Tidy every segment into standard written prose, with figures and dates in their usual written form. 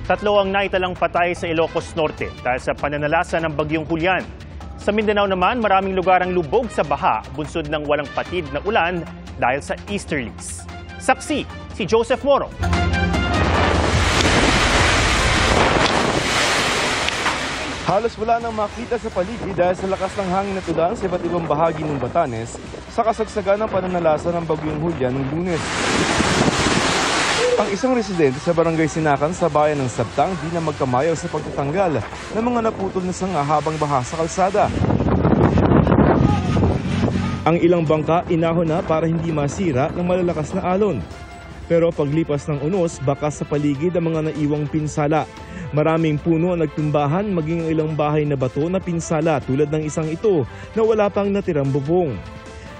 Tatlo ang naitalang patay sa Ilocos Norte dahil sa pananalasa ng bagyong Julian. Sa Mindanao naman, maraming lugar ang lubog sa baha, bunsod ng walang patid na ulan dahil sa easterlies. Saksi, si Joseph Moro. Halos wala nang makita sa paligid dahil sa lakas ng hangin at ulan sa iba't ibang bahagi ng Batanes sa kasagsagan ng pananalasa ng bagyong Julian noong Lunes. Ang isang residente sa barangay Sinakan sa bayan ng Sabtang di na magkamayaw sa pagtatanggal ng mga naputol na sanga habang baha sa kalsada. Ang ilang bangka inahon na para hindi masira ng malalakas na alon. Pero paglipas ng unos, bakas sa paligid ang mga naiwang pinsala. Maraming puno ang nagtumbahan, maging ang ilang bahay na bato na pinsala tulad ng isang ito na wala pang natirang bubong.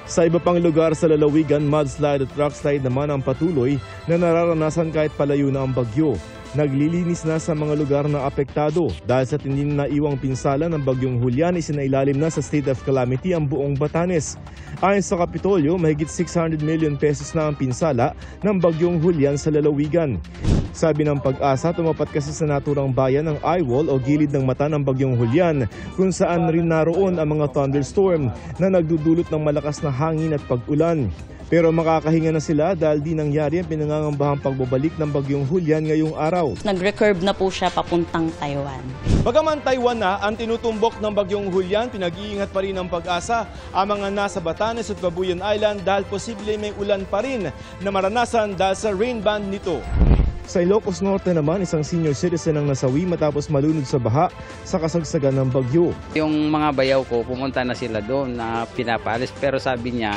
Sa iba pang lugar sa lalawigan, mudslide at rockslide naman ang patuloy na nararanasan kahit palayo na ang bagyo. Naglilinis na sa mga lugar na apektado dahil sa tinding na iwang pinsala ng bagyong Julian, isinailalim na sa state of calamity ang buong Batanes. Ayon sa Kapitolyo, mahigit 600 million pesos na ang pinsala ng bagyong Julian sa lalawigan. Sabi ng Pag-asa, tumapat kasi sa naturang bayan ang eyewall o gilid ng mata ng bagyong Julian kung saan rin naroon ang mga thunderstorm na nagdudulot ng malakas na hangin at pag-ulan. Pero makakahinga na sila dahil di nangyari ang pinangangambahang pagbabalik ng bagyong Julian ngayong araw. Nag-recurve na po siya papuntang Taiwan. Bagaman Taiwan na ang tinutumbok ng bagyong Julian, pinag-iingat pa rin ng Pag-asa ang mga nasa Batanes at Babuyan Island dahil posible may ulan pa rin na maranasan dahil sa rain band nito. Sa Ilocos Norte naman, isang senior citizen ang nasawi matapos malunod sa baha sa kasagsagan ng bagyo. Yung mga bayaw ko, pumunta na sila doon na pinapalis pero sabi niya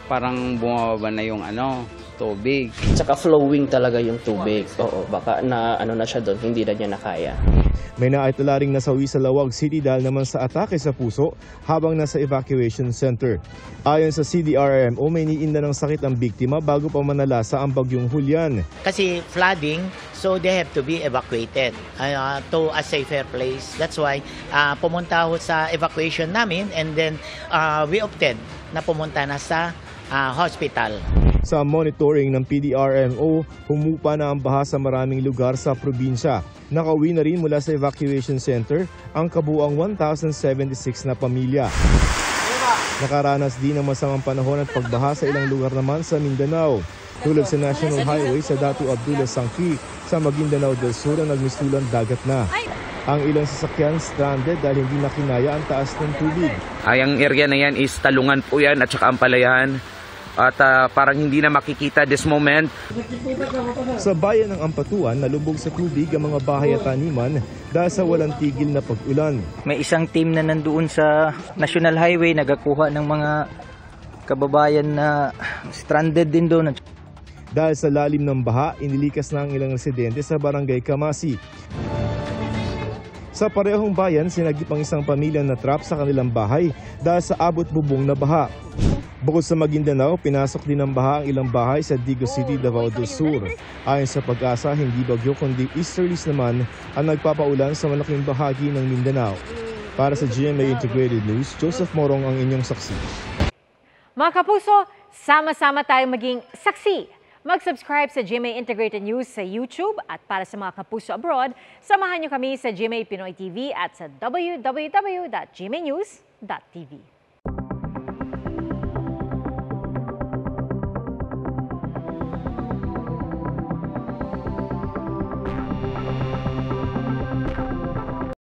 parang bumababa na yung tubig. Tsaka flowing talaga yung tubig. Oo, baka na na siya doon, hindi na niya nakaya. May naitala ring nasawi sa Lawag City dahil naman sa atake sa puso habang nasa evacuation center. Ayon sa CDRMO, may niinda ng sakit ang biktima bago pa manalasa ang bagyong Julian. Kasi flooding, so they have to be evacuated to a safer place. That's why pumunta ako sa evacuation namin and then we opted na pumunta na sa hospital. Sa monitoring ng PDRMO, humupa na ang baha sa maraming lugar sa probinsya. Nakauwi na rin mula sa evacuation center ang kabuuang 1,076 na pamilya. Nakaranas din ng masamang panahon at pagbaha sa ilang lugar naman sa Mindanao. Tulad sa National Highway sa Datu Abdullah Sangki sa Maguindanao del Sur ang nagmistulang dagat na. Ang ilang sasakyan stranded dahil hindi na kinaya ang taas ng tubig. Ang area na yan is Talungan po yan at saka Ampalayan. At parang hindi na makikita this moment. Sa bayan ng Ampatuan, nalubog sa tubig ang mga bahay at taniman dahil sa walang tigil na pag-ulan. May isang team na nandoon sa National Highway nagakuha ng mga kababayan na stranded din doon. Dahil sa lalim ng baha, inilikas na ang ilang residente sa barangay Kamasi. Sa parehong bayan, sinagip ang isang pamilya na trap sa kanilang bahay dahil sa abot-bubong na baha. Bukod sa Maguindanao, pinasok din ng baha ang ilang bahay sa Digo City, Davao del Sur. Ayon sa Pag-asa, hindi bagyo kundi easterlies naman ang nagpapaulan sa malaking bahagi ng Mindanao. Para sa GMA Integrated News, Joseph Morong ang inyong saksi. Mga kapuso, sama-sama tayong maging saksi. Mag-subscribe sa GMA Integrated News sa YouTube at para sa mga kapuso abroad, samahan niyo kami sa GMA Pinoy TV at sa www.gmanews.tv.